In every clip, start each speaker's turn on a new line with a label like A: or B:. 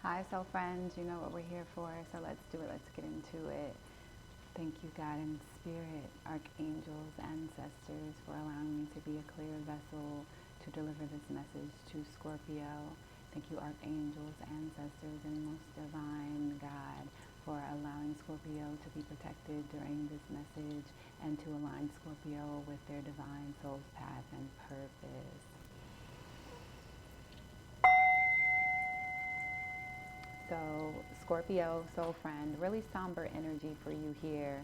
A: Hi, soul friends. You know what we're here for, so let's do it. Let's get into it. Thank you, God and Spirit, archangels, ancestors, for allowing me to be a clear vessel to deliver this message to Scorpio. Thank you, archangels, ancestors, and most divine God, for allowing Scorpio to be protected during this message and to align Scorpio with their divine soul's path and purpose. So, Scorpio, soul friend, really somber energy for you here.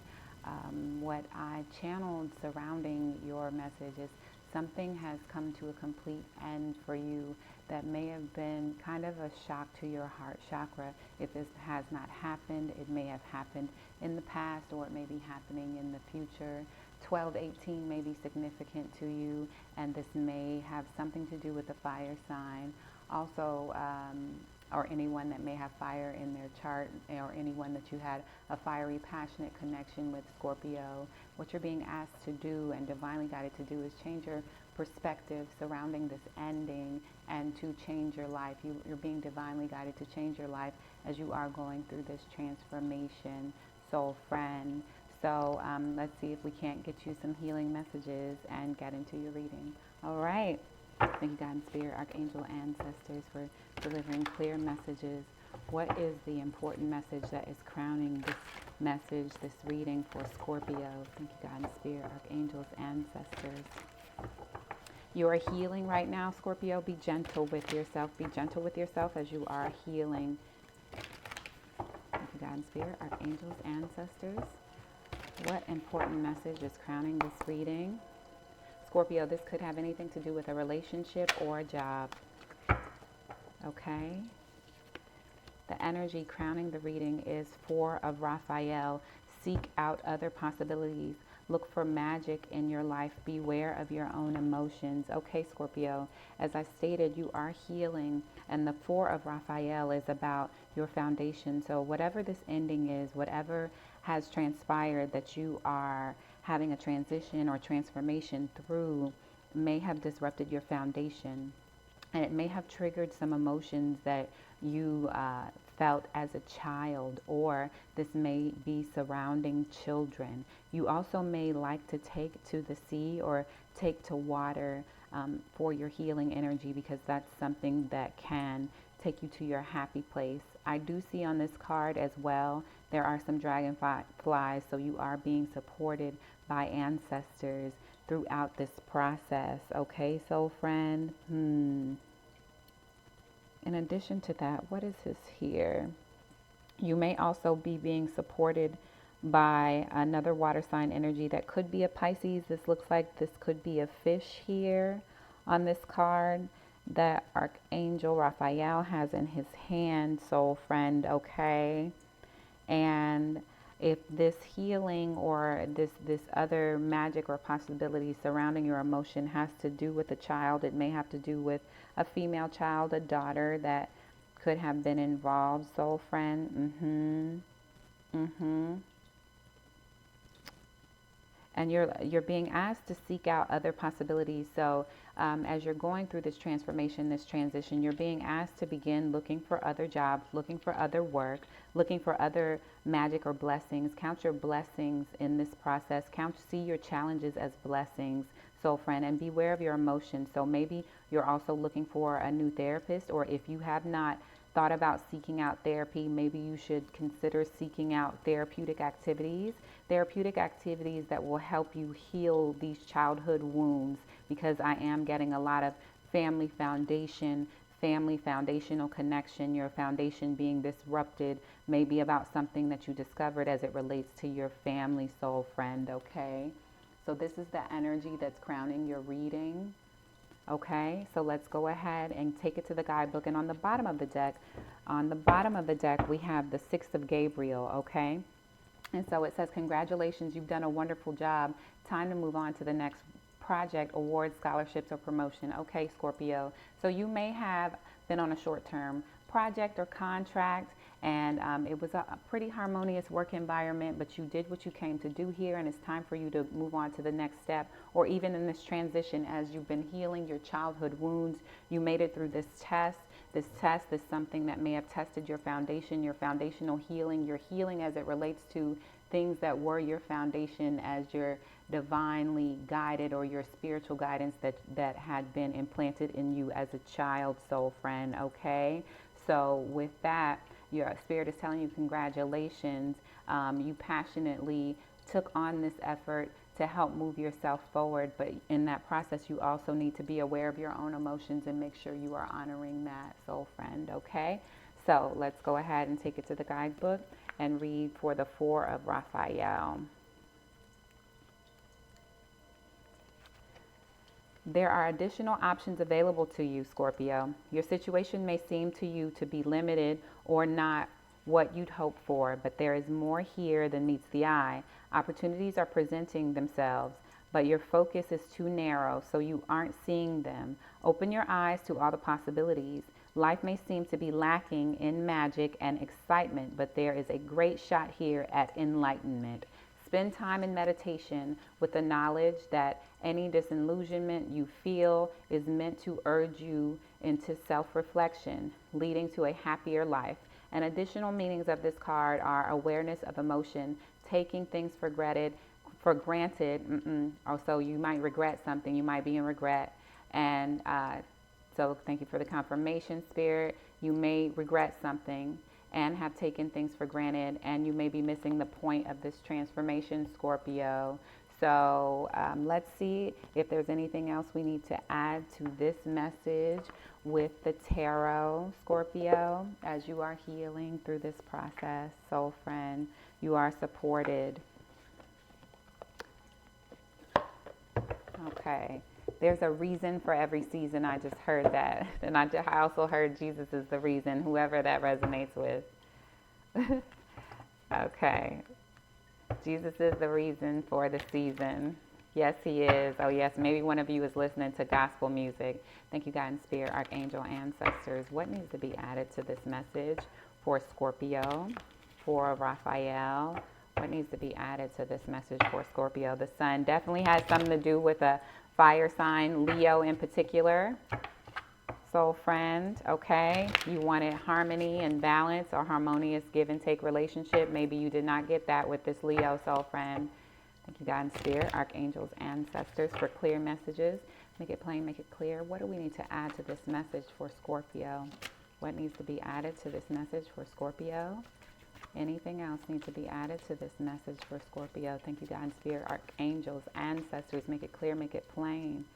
A: What I channeled surrounding your message is something has come to a complete end for you that may have been kind of a shock to your heart chakra. If this has not happened, it may have happened in the past or it may be happening in the future. 1218 may be significant to you, and this may have something to do with the fire sign. Also, or anyone that may have fire in their chart, or anyone that you had a fiery, passionate connection with, Scorpio. What you're being asked to do and divinely guided to do is change your perspective surrounding this ending and to change your life. You're being divinely guided to change your life as you are going through this transformation, soul friend. So let's see if we can't get you some healing messages and get into your reading. All right. Thank you, God and Spirit, Archangel, ancestors, for delivering clear messages. What is the important message that is crowning this message, this reading for Scorpio? Thank you, God and Spirit, Archangels, ancestors. You are healing right now, Scorpio. Be gentle with yourself. Be gentle with yourself as you are healing. Thank you, God and Spirit, Archangels, ancestors. What important message is crowning this reading? Scorpio, this could have anything to do with a relationship or a job. Okay. The energy crowning the reading is Four of Raphael. Seek out other possibilities. Look for magic in your life. Beware of your own emotions. Okay, Scorpio, as I stated, you are healing, and the Four of Raphael is about your foundation. So whatever this ending is, whatever has transpired that you are having a transition or transformation through, may have disrupted your foundation, and it may have triggered some emotions that you felt as a child, or this may be surrounding children. You also may like to take to the sea or take to water for your healing energy, because that's something that can take you to your happy place. I do see on this card as well, there are some dragonflies, so you are being supported by ancestors throughout this process. Okay, soul friend. In addition to that, what is this here? You may also be being supported by another water sign energy that could be a Pisces. This looks like this could be a fish here on this card that Archangel Raphael has in his hand, soul friend. Okay. And if this healing or this other magic or possibility surrounding your emotion has to do with a child, it may have to do with a female child, a daughter that could have been involved, soul friend. And you're being asked to seek out other possibilities. So as you're going through this transformation, this transition, you're being asked to begin looking for other jobs, looking for other work, looking for other magic or blessings. Count your blessings in this process. See your challenges as blessings, soul friend, and beware of your emotions. So maybe you're also looking for a new therapist, or if you have not thought about seeking out therapy, maybe you should consider seeking out therapeutic activities that will help you heal these childhood wounds, because I am getting a lot of family foundational connection, your foundation being disrupted, maybe about something that you discovered as it relates to your family, soul friend. Okay, so this is the energy that's crowning your reading. Okay, so let's go ahead and take it to the guidebook. And on the bottom of the deck, we have the Six of Gabriel. Okay, and so it says, congratulations, you've done a wonderful job. Time to move on to the next project, award, scholarships, or promotion. Okay, Scorpio. So you may have been on a short-term project or contract, and it was a pretty harmonious work environment, but you did what you came to do here, and it's time for you to move on to the next step. Or even in this transition, as you've been healing your childhood wounds, you made it through this test. This test is something that may have tested your foundation, your foundational healing, your healing as it relates to things that were your foundation as your divinely guided or your spiritual guidance that had been implanted in you as a child, soul friend, okay? So with that, your spirit is telling you congratulations. You passionately took on this effort to help move yourself forward, but in that process you also need to be aware of your own emotions and make sure you are honoring that, soul friend, okay? So let's go ahead and take it to the guidebook and read for the Four of Raphael. There are additional options available to you, Scorpio. Your situation may seem to you to be limited or not what you'd hope for, but there is more here than meets the eye. Opportunities are presenting themselves, but your focus is too narrow, so you aren't seeing them. Open your eyes to all the possibilities. Life may seem to be lacking in magic and excitement, but there is a great shot here at enlightenment. Spend time in meditation with the knowledge that any disillusionment you feel is meant to urge you into self-reflection, leading to a happier life. And additional meanings of this card are awareness of emotion, taking things for granted. Also, you might regret something. You might be in regret. And so thank you for the confirmation, Spirit. You may regret something and have taken things for granted, and you may be missing the point of this transformation, Scorpio. So let's see if there's anything else we need to add to this message with the tarot, Scorpio, as you are healing through this process. Soul friend, you are supported. Okay. There's a reason for every season. I just heard that. And I also heard Jesus is the reason, whoever that resonates with. Okay. Jesus is the reason for the season. Yes, he is. Oh, yes. Maybe one of you is listening to gospel music. Thank you, God and Spirit, Archangel, Ancestors. What needs to be added to this message for Scorpio, for Raphael? What needs to be added to this message for Scorpio? The sun definitely has something to do with a fire sign, Leo in particular. Soul friend, okay? You wanted harmony and balance or harmonious give and take relationship. Maybe you did not get that with this Leo, soul friend. Thank you, God and Spirit, Archangels, Ancestors, for clear messages. Make it plain, make it clear. What do we need to add to this message for Scorpio? What needs to be added to this message for Scorpio? Anything else needs to be added to this message for Scorpio? Thank you, God and Spirit, Archangels, Ancestors. Make it clear, make it plain.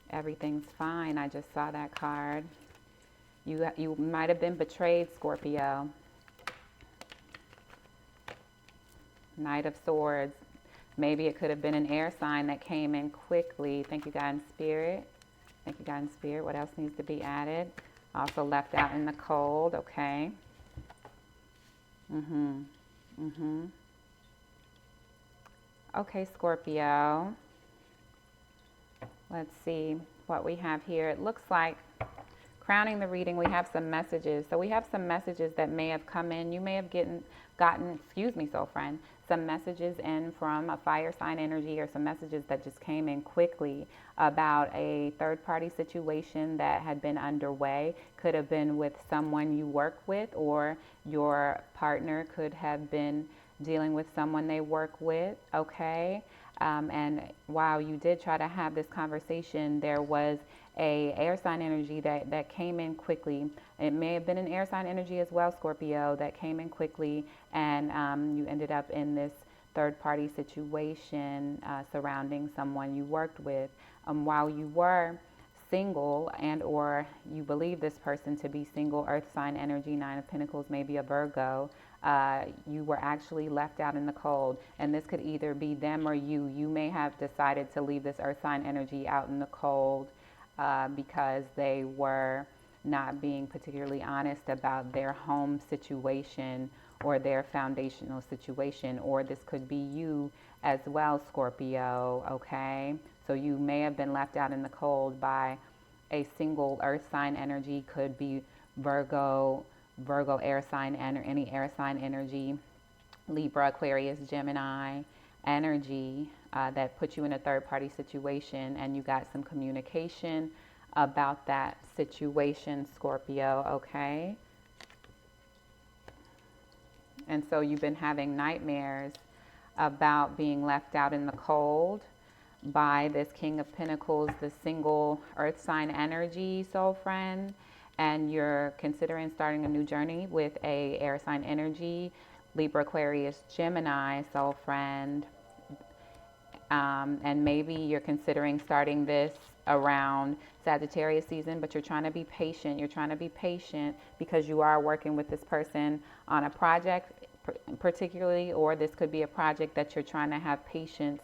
A: Everything's fine. I just saw that card. You might have been betrayed, Scorpio. Knight of Swords. Maybe it could have been an air sign that came in quickly. Thank you, God and Spirit. Thank you, God and Spirit. What else needs to be added? Also left out in the cold, okay. Okay, Scorpio. Let's see what we have here. It looks like, crowning the reading, we have some messages. So we have some messages that may have come in. You may have gotten, soul friend, some messages in from a fire sign energy, or some messages that just came in quickly about a third-party situation that had been underway. Could have been with someone you work with, or your partner could have been dealing with someone they work with, okay? And while you did try to have this conversation, there was a air sign energy that came in quickly. It may have been an air sign energy as well, Scorpio, that came in quickly, and you ended up in this third-party situation surrounding someone you worked with. While you were single, and or you believe this person to be single, earth sign energy, Nine of Pentacles, maybe a Virgo, you were actually left out in the cold. And this could either be them or you. You may have decided to leave this earth sign energy out in the cold because they were not being particularly honest about their home situation or their foundational situation. Or this could be you as well, Scorpio, okay? So you may have been left out in the cold by a single earth sign energy. Could be Virgo air sign, any air sign energy, Libra, Aquarius, Gemini energy that put you in a third-party situation, and you got some communication about that situation, Scorpio, okay? And so you've been having nightmares about being left out in the cold by this King of Pentacles, the single earth sign energy, soul friend, and you're considering starting a new journey with a air sign energy, Libra, Aquarius, Gemini, soul friend. And maybe you're considering starting this around Sagittarius season, but you're trying to be patient. You're trying to be patient because you are working with this person on a project particularly, or this could be a project that you're trying to have patience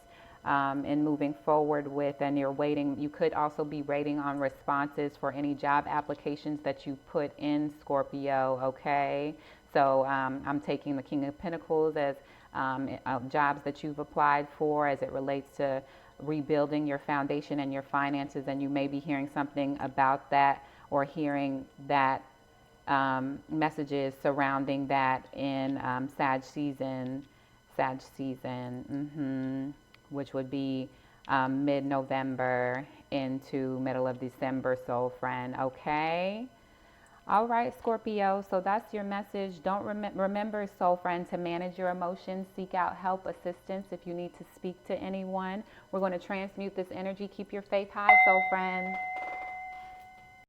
A: in moving forward with, and you're waiting. You could also be waiting on responses for any job applications that you put in, Scorpio, okay? So I'm taking the King of Pentacles as jobs that you've applied for as it relates to rebuilding your foundation and your finances, and you may be hearing something about that or hearing that messages surrounding that in Sag season, which would be mid-November into middle of December, soul friend, okay? All right, Scorpio, so that's your message. Don't remember, soul friend, to manage your emotions. Seek out help, assistance if you need to speak to anyone. We're going to transmute this energy. Keep your faith high, soul friend.